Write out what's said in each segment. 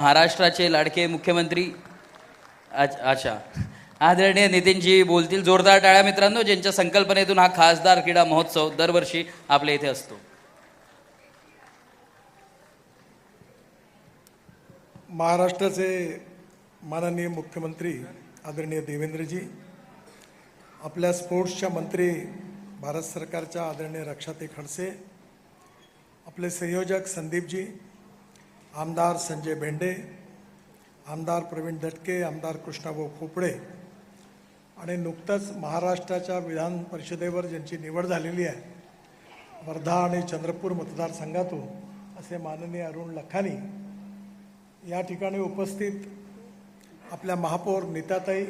महाराष्ट्राचे लाडके मुख्यमंत्री अच्छा आदरणीय नितीनजी बोलतील. जोरदार टाळ्या मित्रांनो, ज्यांच्या संकल्पनेतून हा खासदार क्रीडा महोत्सव दरवर्षी आपल्या इथे असतो. महाराष्ट्राचे माननीय मुख्यमंत्री आदरणीय देवेंद्रजी, आपल्या स्पोर्ट्सच्या मंत्री भारत सरकारच्या आदरणीय रक्षाताई खडसे, आपले संयोजक संदीपजी, आमदार संजय भेंडे, आमदार प्रवीण दटके, आमदार कृष्णाभाऊ खोपडे आणि नुकतंच महाराष्ट्राच्या विधान परिषदेवर ज्यांची निवड झालेली आहे वर्धा आणि चंद्रपूर मतदारसंघातून असे माननीय अरुण लखानी, या ठिकाणी उपस्थित आपल्या महापौर नीताताई,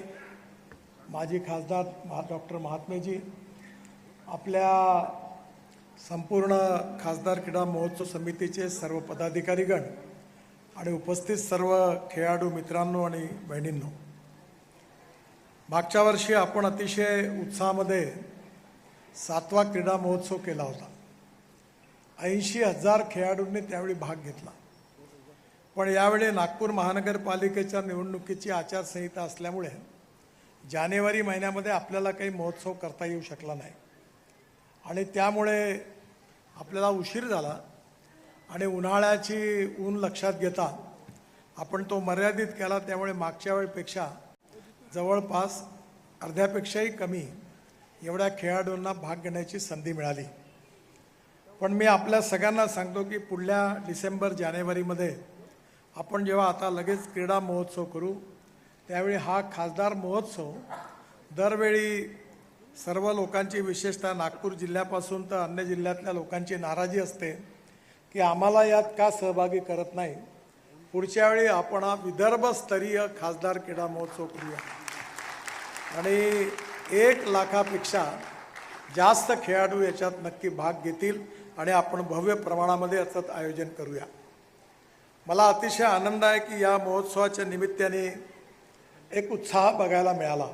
माजी खासदार डॉक्टर महात्मेजी, आपल्या संपूर्ण खासदार क्रीडा महोत्सव समितीचे सर्व पदाधिकारीगण आणि उपस्थित सर्व खेळाडू मित्रांनो आणि बहिणींनो, मागच्या वर्षी आपण अतिशय उत्साहामध्ये 7वा क्रीडा महोत्सव केला होता. 80,000 खेळाडूंनी त्यावेळी भाग घेतला. पण यावेळी नागपूर महानगरपालिकेच्या निवडणुकीची आचारसंहिता असल्यामुळे जानेवारी महिन्यामध्ये आपल्याला काही महोत्सव करता येऊ शकला नाही आणि त्यामुळे आपल्याला उशीर झाला आणि उन्हाळ्याची ऊन लक्षात घेता आपण तो मर्यादित केला. त्यामुळे मागच्या वेळेपेक्षा जवळपास अर्ध्यापेक्षाही कमी एवढ्या खेळाडूंना भाग घेण्याची संधी मिळाली. पण मी आपल्या सगळ्यांना सांगतो की पुढल्या डिसेंबर जानेवारीमध्ये आपण जेव्हा आता लगेच क्रीडा महोत्सव करू त्यावेळी हा खासदार महोत्सव दरवेळी सर्व लोकांची, विशेषतः नागपूर जिल्ह्यापासून तर अन्य जिल्ह्यातल्या लोकांची नाराजी असते की आम्हाला यात का सहभागी करत नाही. पुढच्या वेळी आपण हा विदर्भस्तरीय खासदार क्रीडा महोत्सव करूया आणि 1 लाखापेक्षा जास्त खेळाडू याच्यात नक्की भाग घेतील आणि आपण भव्य प्रमाणामध्ये याचं आयोजन करूया. मला अतिशय आनंद आहे की या महोत्सवाच्या निमित्ताने एक उत्साह बघायला मिळाला.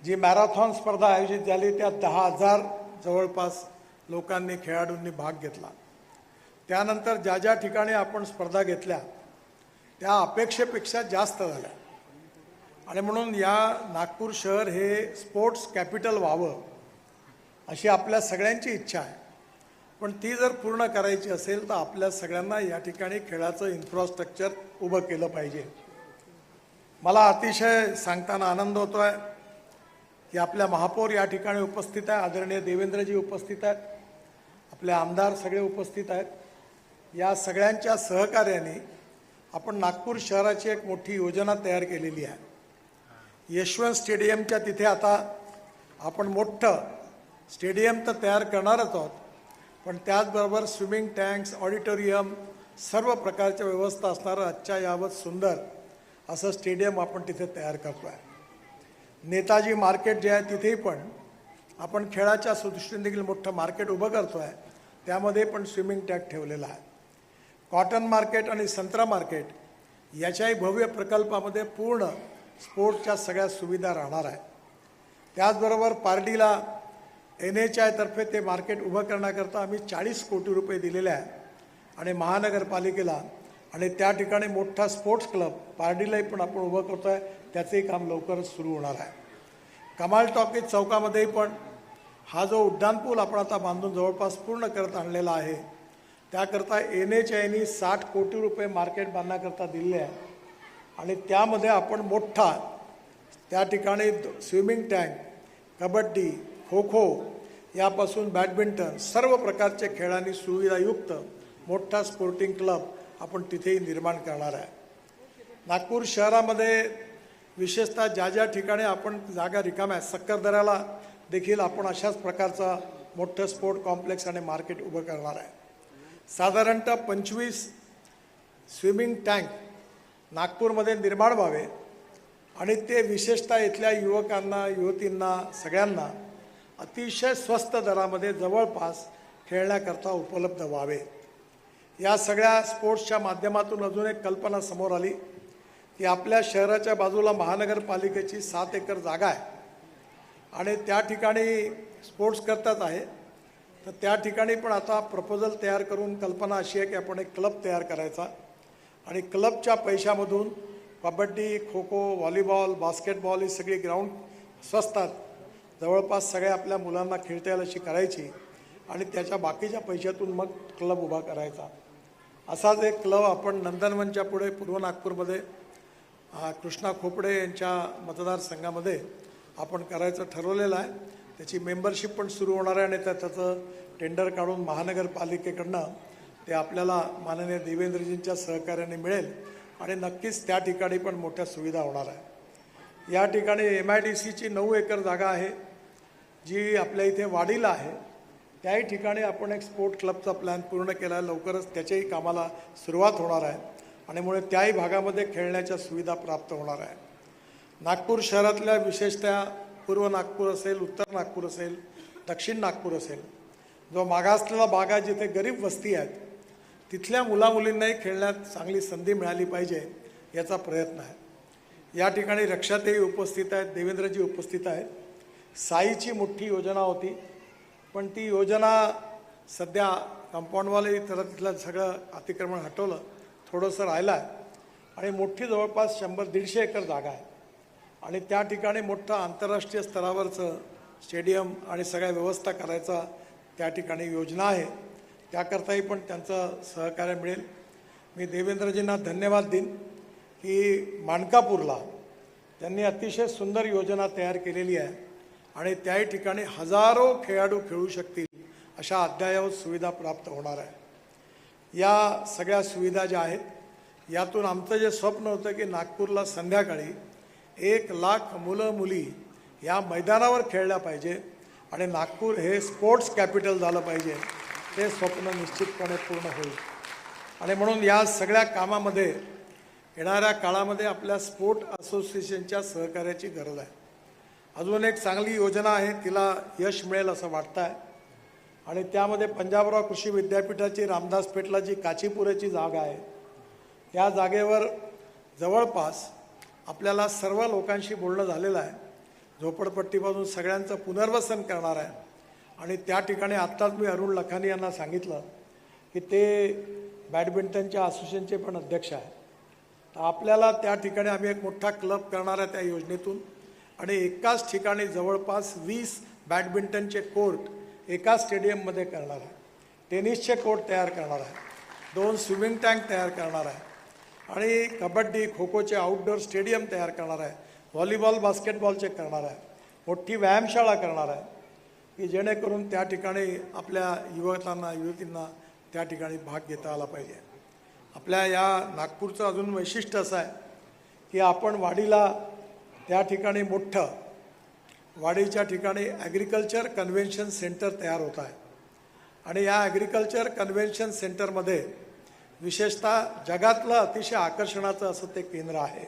जी मॅरेथॉन स्पर्धा आयोजित झाली त्यात 10,000 जवळपास लोकांनी, खेळाडूंनी भाग घेतला. त्यानंतर ज्या ज्या ठिकाणी आपण स्पर्धा घेतल्या त्या अपेक्षेपेक्षा जास्त झाल्या आणि म्हणून या नागपूर शहर हे स्पोर्ट्स कॅपिटल व्हावं अशी आपल्या सगळ्यांची इच्छा आहे. पण ती जर पूर्ण करायची असेल तर आपल्या सगळ्यांना या ठिकाणी खेळाचं इन्फ्रास्ट्रक्चर उभं केलं पाहिजे. मला अतिशय सांगताना आनंद होतो आहे की आपल्या महापौर या ठिकाणी उपस्थित आहे, आदरणीय देवेंद्रजी उपस्थित आहेत, आपले आमदार सगळे उपस्थित आहेत. या सगळ्यांच्या सहकार्याने आपण नागपूर शहराची एक मोठी योजना तयार केलेली आहे. यशवंत स्टेडियमच्या तिथे आता आपण मोठं स्टेडियम तर तयार करणारच आहोत, पण त्याचबरोबर स्विमिंग टँक्स, ऑडिटोरियम, सर्व प्रकारच्या व्यवस्था असणारं आजच्या यावत सुंदर असं स्टेडियम आपण तिथे तयार करतो आहे. नेताजी मार्केट जे आहे तिथेही पण आपण खेळाच्या दृष्टीने देखील मोठं मार्केट उभं करतो आहे, त्यामध्ये पण स्विमिंग टँक ठेवलेला आहे. कॉटन मार्केट आणि संत्रा मार्केट याच्याही भव्य प्रकल्पामध्ये पूर्ण स्पोर्ट्सच्या सगळ्या सुविधा राहणार आहे. त्याचबरोबर पारडीला NHI तर्फे ते मार्केट उभं करण्याकरता आम्ही 40 कोटी रुपये दिलेले आहेत आणि महानगरपालिकेला, आणि त्या ठिकाणी मोठा स्पोर्ट्स क्लब पारडीलाही पण आपण उभं करतो आहे, त्याचंही काम लवकरच सुरू होणार आहे. कमाल टॉकीज चौकामध्येही पण हा जो उड्डाणपूल आपण आता बांधून जवळपास पूर्ण करत आणलेला आहे त्याकरता NHIने 60 कोटी रुपये मार्केट बांधण्याकरता दिले आहे आणि त्यामध्ये आपण मोठा त्या ठिकाणी स्विमिंग टँक, कबड्डी, खो खो यापासून बॅडमिंटन सर्व प्रकारच्या खेळांनी सुविधायुक्त मोठा स्पोर्टिंग क्लब आपण तिथेही निर्माण करणार आहे. नागपूर शहरामध्ये विशेषतः ज्या ज्या ठिकाणी आपण जागा रिकाम्या आहेत, सक्करदऱ्याला देखील आपण अशाच प्रकारचा मोठं स्पोर्ट कॉम्प्लेक्स आणि मार्केट उभं करणार आहे. साधारणतः 25 स्विमिंग टँक नागपूरमध्ये निर्माण व्हावे आणि ते विशेषतः इथल्या युवकांना, युवतींना, सगळ्यांना अतिशय स्वस्त दरामध्ये जवळपास खेळण्याकरता उपलब्ध व्हावे. या सगळ्या स्पोर्ट्सच्या माध्यमातून अजून एक कल्पना समोर आली की आपल्या शहराच्या बाजूला महानगरपालिकेची 7 एकर जागा आहे आणि त्या ठिकाणी स्पोर्ट्स करतात आहे. तर त्या ठिकाणी पण आता प्रपोजल तयार करून कल्पना अशी आहे की आपण एक क्लब तयार करायचा आणि क्लबच्या पैशामधून कबड्डी, खो खो, व्हॉलीबॉल, बास्केटबॉल ही सगळी ग्राउंड स्वस्तात जवळपास सगळ्या आपल्या मुलांना खेळता येईल अशी करायची आणि त्याच्या बाकीच्या पैशातून मग क्लब उभा करायचा. असाच एक क्लब आपण नंदनवनच्या पुढे पूर्व नागपूरमध्ये कृष्णा खोपडे यांच्या मतदारसंघामध्ये आपण करायचं ठरवलेलं आहे. त्याची मेंबरशिप पण सुरू होणार आहे आणि त्याचं टेंडर काढून महानगरपालिकेकडनं ते आपल्याला माननीय देवेंद्रजींच्या सहकार्याने मिळेल आणि नक्कीच त्या ठिकाणी पण मोठ्या सुविधा होणार आहे. या ठिकाणी MIDCची 9 एकर जागा आहे जी आपल्या इथे वाडीला आहे. त्याही ठिकाणी आपण एक स्पोर्ट क्लबचा प्लॅन पूर्ण केला आहे. लवकरच त्याच्याही कामाला सुरुवात होणार आहे आणि मुळे त्याही भागामध्ये खेळण्याच्या सुविधा प्राप्त होणार आहे. नागपूर शहरातल्या विशेषतः पूर्व नागपूर असेल, उत्तर नागपूर असेल, दक्षिण नागपूर असेल, जो मागासलेला भाग आहे जिथे गरीब वस्ती आहेत तिथल्या मुलामुलींनाही खेळण्यात चांगली संधी मिळाली पाहिजे याचा प्रयत्न आहे. या ठिकाणी रक्षाताई उपस्थित आहेत, देवेंद्रजी उपस्थित आहेत. साईची मोठी योजना होती पण ती योजना सध्या कंपाऊंडवाले तर तिथलं सगळं अतिक्रमण हटवलं, थोडंसं राहिलं आहे आणि मोठी जवळपास 100-150 एकर जागा आहे आणि त्या ठिकाणी मोठं आंतरराष्ट्रीय स्तरावरचं स्टेडियम आणि सगळ्या व्यवस्था करायचा त्या ठिकाणी योजना आहे. त्याकरताही पण त्यांचं सहकार्य मिळेल. मी देवेंद्रजींना धन्यवाद देईन की मानकापूरला त्यांनी अतिशय सुंदर योजना तयार केलेली आहे आणि त्याही ठिकाणी हजारो खेळाडू खेळू शकतील अशा अद्ययावत सुविधा प्राप्त होणार आहे. या सगळ्या सुविधा ज्या आहेत यातून आमचं जे स्वप्न होतं की नागपूरला संध्याकाळी 1,00,000 मुलं मुली या मैदानावर खेळल्या पाहिजे आणि नागपूर हे स्पोर्ट्स कॅपिटल झालं पाहिजे, ते स्वप्न निश्चितपणे पूर्ण होईल. आणि म्हणून या सगळ्या कामामध्ये येणाऱ्या काळामध्ये आपल्या स्पोर्ट असोसिएशनच्या सहकार्याची गरज आहे. अजून एक चांगली योजना आहे, तिला यश मिळेल असं वाटतं आहे आणि त्यामध्ये पंजाबराव कृषी विद्यापीठाची रामदास पेठला जी काचीपुरेची जागा आहे त्या जागेवर जवळपास आपल्याला सर्व लोकांशी बोलणं झालेलं आहे. झोपडपट्टीपासून सगळ्यांचं पुनर्वसन करणार आहे आणि त्या ठिकाणी आत्ताच मी अरुण लखानी यांना सांगितलं की ते बॅडमिंटनच्या असोसिएशनचे पण अध्यक्ष आहे. तर आपल्याला त्या ठिकाणी आम्ही एक मोठा क्लब करणार आहे त्या योजनेतून आणि एकाच ठिकाणी जवळपास 20 बॅडमिंटनचे कोर्ट एका स्टेडियममध्ये करणार आहे. टेनिसचे कोर्ट तयार करणार आहे, 2 स्विमिंग टँक तयार करणार आहे आणि कबड्डी खो खोचे आउटडोअर स्टेडियम तयार करणार आहे, व्हॉलीबॉल बास्केटबॉलचे करणार आहे, मोठी व्यायामशाळा करणार आहे की जेणेकरून त्या ठिकाणी आपल्या युवतींना त्या ठिकाणी भाग घेता आला पाहिजे. आपल्या या नागपूरचं अजून वैशिष्ट्य असं आहे की आपण वाडीला त्या ठिकाणी मोठं वाडीच्या ठिकाणी ॲग्रिकल्चर कन्व्हेन्शन सेंटर तयार होत आहे आणि या ॲग्रिकल्चर कन्व्हेन्शन सेंटरमध्ये विशेषतः जगातलं अतिशय आकर्षणाचं असं ते केंद्र आहे.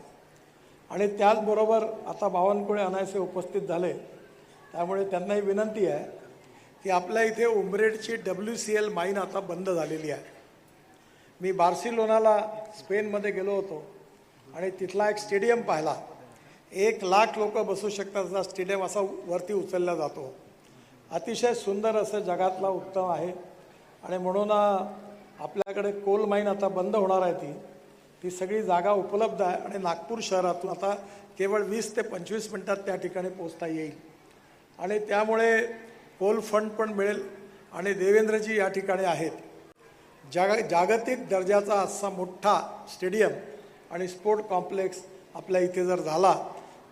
आणि त्याचबरोबर आता बावनकुळे अनायसे उपस्थित झाले त्यामुळे त्यांनाही विनंती आहे की आपल्या इथे उमरेडची WCL माईन आता बंद झालेली आहे. मी बार्सिलोनाला स्पेनमध्ये गेलो होतो आणि तिथला एक स्टेडियम पाहिला. 1,00,000 लोक बसू शकतात असा स्टेडियम असा वरती उचलला जातो. अतिशय सुंदर असं जगातला उत्तम आहे आणि म्हणून आपल्याकडे कोल माईन आता बंद होणार आहे. ती सगळी जागा उपलब्ध आहे आणि नागपूर शहरातून आता केवळ 20 ते 25 मिनटात त्या ठिकाणी पोहोचता येईल आणि त्यामुळे कोल फंड पण मिळेल आणि देवेंद्रजी या ठिकाणी आहेत. जागतिक दर्जाचा असा मोठा स्टेडियम आणि स्पोर्ट कॉम्प्लेक्स आपल्या इथे जर झाला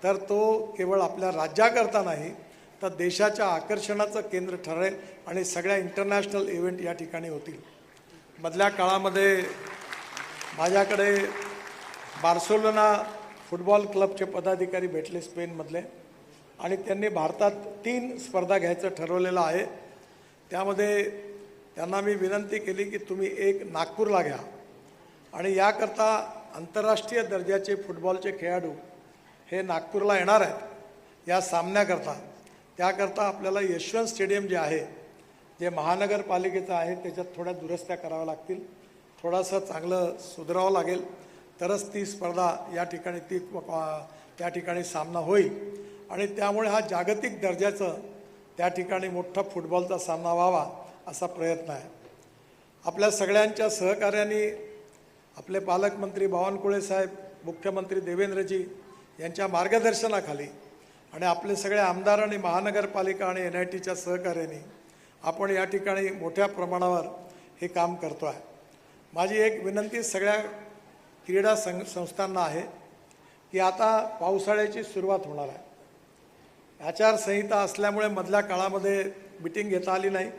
तर तो केवळ आपल्या राज्याकरता नाही तर देशाच्या आकर्षणाचं केंद्र ठरेल आणि सगळ्या इंटरनॅशनल इव्हेंट या ठिकाणी होतील. मधल्या काळामध्ये माझ्याकडे बार्सिलोना फुटबॉल क्लबचे पदाधिकारी भेटले स्पेनमधले आणि त्यांनी भारतात 3 स्पर्धा घ्यायचं ठरवलेलं आहे. त्यामध्ये त्यांना मी विनंती केली की तुम्ही एक नागपूरला घ्या आणि याकरता आंतरराष्ट्रीय दर्जाचे फुटबॉलचे खेळाडू हे नागपूरला येणार आहेत या सामन्याकरता. त्याकरता आपल्याला यशवंत स्टेडियम जे आहे जे महानगरपालिकेचं आहे त्याच्यात थोड्या दुरुस्त्या कराव्या लागतील, थोडंसं चांगलं सुधारावं लागेल तरच ती स्पर्धा या ठिकाणी त्या ठिकाणी सामना होईल आणि त्यामुळे हा जागतिक दर्जाचं त्या ठिकाणी मोठा फुटबॉलचा सामना व्हावा असा प्रयत्न आहे. आपल्या सगळ्यांच्या सहकार्याने आपले पालकमंत्री बावनकुळे साहेब, मुख्यमंत्री देवेंद्रजी यांच्या मार्गदर्शनाखाली आणि आपले सगळे आमदार आणि महानगरपालिका आणि NITच्या सहकार्याने आपण या ठिकाणी मोठ्या प्रमाणावर हे काम करतो आहे. माझी एक विनंती सगळ्या क्रीडा संस्थांना आहे की आता पावसाळ्याची सुरुवात होणार आहे. आचारसंहिता असल्यामुळे मधल्या काळामध्ये मिटिंग घेता आली नाही,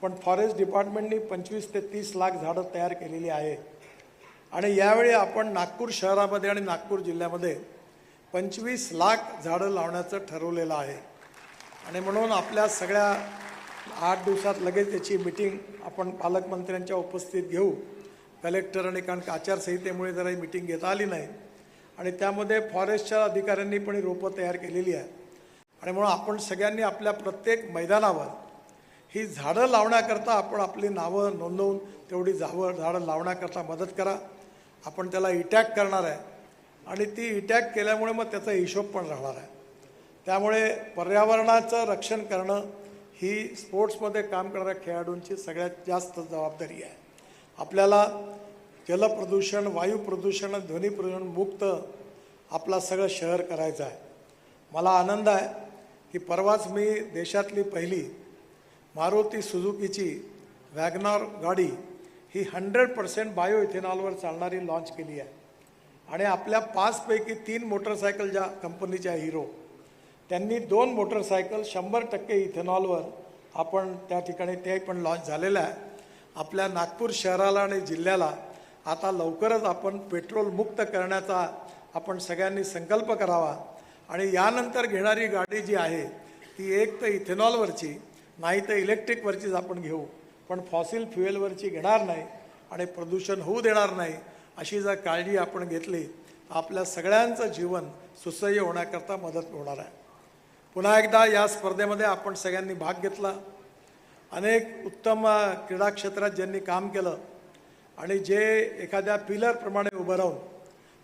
पण फॉरेस्ट डिपार्टमेंटनी 25 ते 30 लाख झाडं तयार केलेली आहे आणि यावेळी आपण नागपूर शहरामध्ये आणि नागपूर जिल्ह्यामध्ये 25 लाख झाडं लावण्याचं ठरवलेलं आहे. आणि म्हणून आपल्या सगळ्या 8 दिवसात लगेच त्याची मिटिंग आपण पालकमंत्र्यांच्या उपस्थितीत घेऊ. कलेक्टर आणि कारण आचारसंहितेमुळे जरा ही मिटिंग घेता आली नाही आणि त्यामध्ये फॉरेस्टच्या अधिकाऱ्यांनी पण ही रोपं तयार केलेली आहे. आणि म्हणून आपण सगळ्यांनी आपल्या प्रत्येक मैदानावर ही झाडं लावण्याकरता आपण आपली नावं नोंदवून तेवढी झाडं लावण्याकरता मदत करा. आपण त्याला इटॅग करणार आहे आणि ती इटॅग केल्यामुळे मग त्याचा हिशोब पण राहणार आहे. त्यामुळे पर्यावरणाचं रक्षण करणं ही स्पोर्ट्समध्ये काम करणाऱ्या खेळाडूंची सगळ्यात जास्त जबाबदारी आहे. आपल्याला जलप्रदूषण, वायू प्रदूषण, ध्वनी प्रदूषण मुक्त आपला सगळं शहर करायचं आहे. मला आनंद आहे की परवाच मी देशातली पहिली मारुती सुझुकीची वॅगनॉर गाडी ही 100% बायो इथेनॉलवर चालणारी लॉन्च केली आहे. आणि आपल्या 5 पैकी 3 मोटरसायकल ज्या कंपनीच्या हिरो, त्यांनी 2 मोटरसायकल 100% इथेनॉलवर आपण त्या ठिकाणी ते पण लॉन्च झालेलं आहे. आपल्या नागपूर शहराला आणि जिल्ह्याला आता लवकरच आपण पेट्रोल मुक्त करण्याचा आपण सगळ्यांनी संकल्प करावा. आणि यानंतर घेणारी गाडी जी आहे ती एक तर इथेनॉलवरची नाही तर इलेक्ट्रिकवरचीच आपण घेऊ, पण फॉसिल फ्युएलवरची घेणार नाही आणि प्रदूषण होऊ देणार नाही. अशी जर काळजी आपण घेतली तर आपल्या सगळ्यांचं जीवन सुसह्य होण्याकरता मदत होणार आहे. पुन्हा एकदा या स्पर्धेमध्ये आपण सगळ्यांनी भाग घेतला. अनेक उत्तम क्रीडा क्षेत्रात ज्यांनी काम केलं आणि जे एखाद्या पिलरप्रमाणे उभं राहून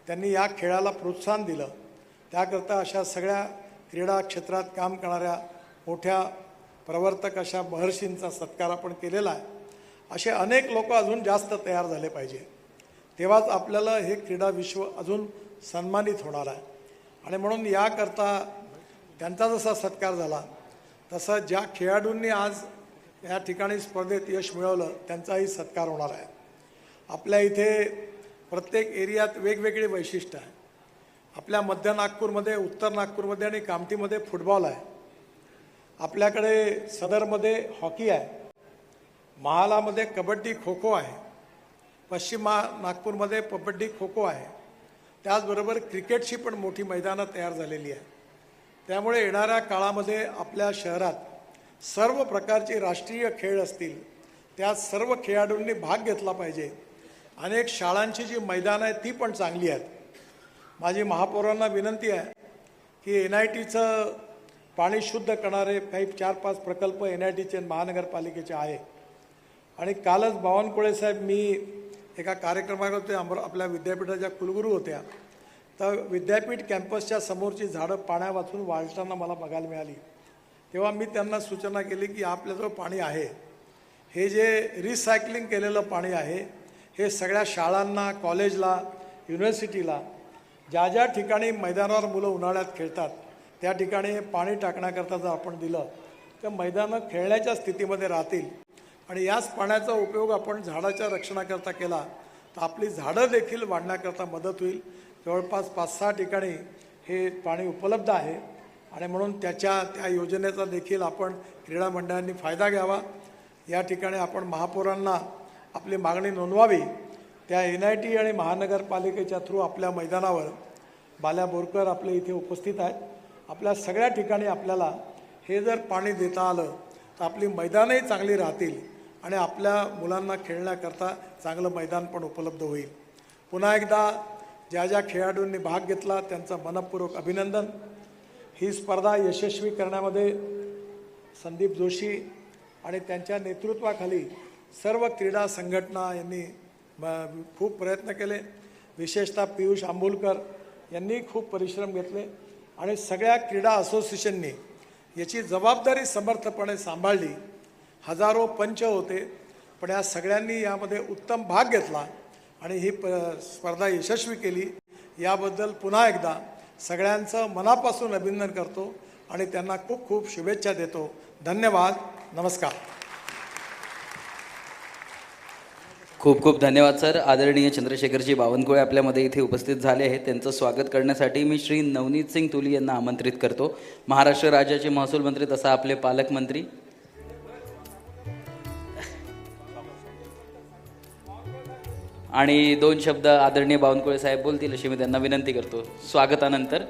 त्यांनी या खेळाला प्रोत्साहन दिलं, त्याकरता अशा सगळ्या क्रीडा क्षेत्रात काम करणाऱ्या मोठ्या प्रवर्तक अशा महर्षींचा सत्कार आपण केलेला आहे. असे अनेक लोक अजून जास्त तयार झाले पाहिजे, तेव्हाच आपल्याला हे क्रीडा विश्व अजून सन्मानित होणार आहे. आणि म्हणून याकरता त्यांचा जसा सत्कार झाला तसा ज्या खेळाडूंनी आज या ठिकाणी स्पर्धेत यश मिळवलं त्यांचाही सत्कार होणार आहे. आपल्या इथे प्रत्येक एरियात वेगवेगळी वैशिष्ट्य आहे. आपल्या मध्य नागपूरमध्ये, उत्तर नागपूरमध्ये आणि कामठीमध्ये फुटबॉल आहे. आपल्याकडे सदरमध्ये हॉकी आहे. महालामध्ये कबड्डी खो खो आहे. पश्चिम नागपूरमध्ये कबड्डी खो खो आहे. त्याचबरोबर क्रिकेटची पण मोठी मैदानं तयार झालेली आहे. त्यामुळे येणाऱ्या काळामध्ये आपल्या शहरात सर्व प्रकारचे राष्ट्रीय खेळ असतील, त्यात सर्व खेळाडूंनी भाग घेतला पाहिजे. अनेक शाळांची जी मैदानं आहेत ती पण चांगली आहेत. माझी महापौरांना विनंती आहे की NITचं पाणी शुद्ध करणारे काही 4-5 प्रकल्प NITचे महानगरपालिकेचे आहे. आणि कालच बावनकुळे साहेब, मी एका कार्यक्रमात होते, आपल्या विद्यापीठाच्या कुलगुरू होत्या, तर विद्यापीठ कॅम्पसच्या समोरची झाडं पाण्या वाचून वाळताना मला बघायला मिळाली. तेव्हा मी त्यांना सूचना केली की आपल्याजवळ पाणी आहे, हे जे रिसायकलिंग केलेलं पाणी आहे हे सगळ्या शाळांना, कॉलेजला, युनिव्हर्सिटीला, ज्या ज्या ठिकाणी मैदानावर मुलं उन्हाळ्यात खेळतात त्या ठिकाणी पाणी टाकण्याकरता जर आपण दिलं तर मैदानं खेळण्याच्या स्थितीमध्ये राहतील. आणि याच पाण्याचा उपयोग आपण झाडाच्या रक्षणाकरता केला तर आपली झाडं देखील वाढण्याकरता मदत होईल. जवळपास 5-6 ठिकाणी हे पाणी उपलब्ध आहे आणि म्हणून त्या योजनेचा देखील आपण क्रीडा मंडळांनी फायदा घ्यावा. या ठिकाणी आपण महापौरांना आपली मागणी नोंदवावी. त्या NIT आणि महानगरपालिकेच्या थ्रू आपल्या मैदानावर बाल्या बोरकर आपले इथे उपस्थित आहेत. आपल्या सगळ्या ठिकाणी आपल्याला हे जर पाणी देता आलं तर आपली मैदानही चांगली राहतील आणि आपल्या मुलांना खेळण्याकरता चांगलं मैदान पण उपलब्ध होईल. पुन्हा एकदा ज्या ज्या खेळाडूंनी भाग घेतला त्यांचं मनपूर्वक अभिनंदन. ही स्पर्धा यशस्वी करण्यामध्ये संदीप जोशी आणि त्यांच्या नेतृत्वाखाली सर्व क्रीडा संघटना यांनी खूप प्रयत्न केले. विशेषतः पियुष आंबुलकर यांनी खूप परिश्रम घेतले आणि सगळ्या क्रीडा असोसिएशननी याची जबाबदारी समर्थपणे सांभाळली. हजारो पंच होते, पण या सगळ्यांनी यामध्ये उत्तम भाग घेतला आणि ही स्पर्धा यशस्वी केली याबद्दल पुन्हा एकदा सगळ्यांचं मनापासून अभिनंदन करतो आणि त्यांना खूप खूप शुभेच्छा देतो. धन्यवाद. नमस्कार. खूप खूप धन्यवाद सर. आदरणीय चंद्रशेखरजी बावनकुळे आपल्यामध्ये इथे उपस्थित झाले आहेत. त्यांचं स्वागत करण्यासाठी मी श्री नवनीत सिंग तुली यांना आमंत्रित करतो. महाराष्ट्र राज्याचे महसूल मंत्री तसा आपले पालकमंत्री आणि 2 शब्द आदरणीय बावनकुळे साहेब बोलतील अशी मी त्यांना विनंती करतो स्वागतानंतर.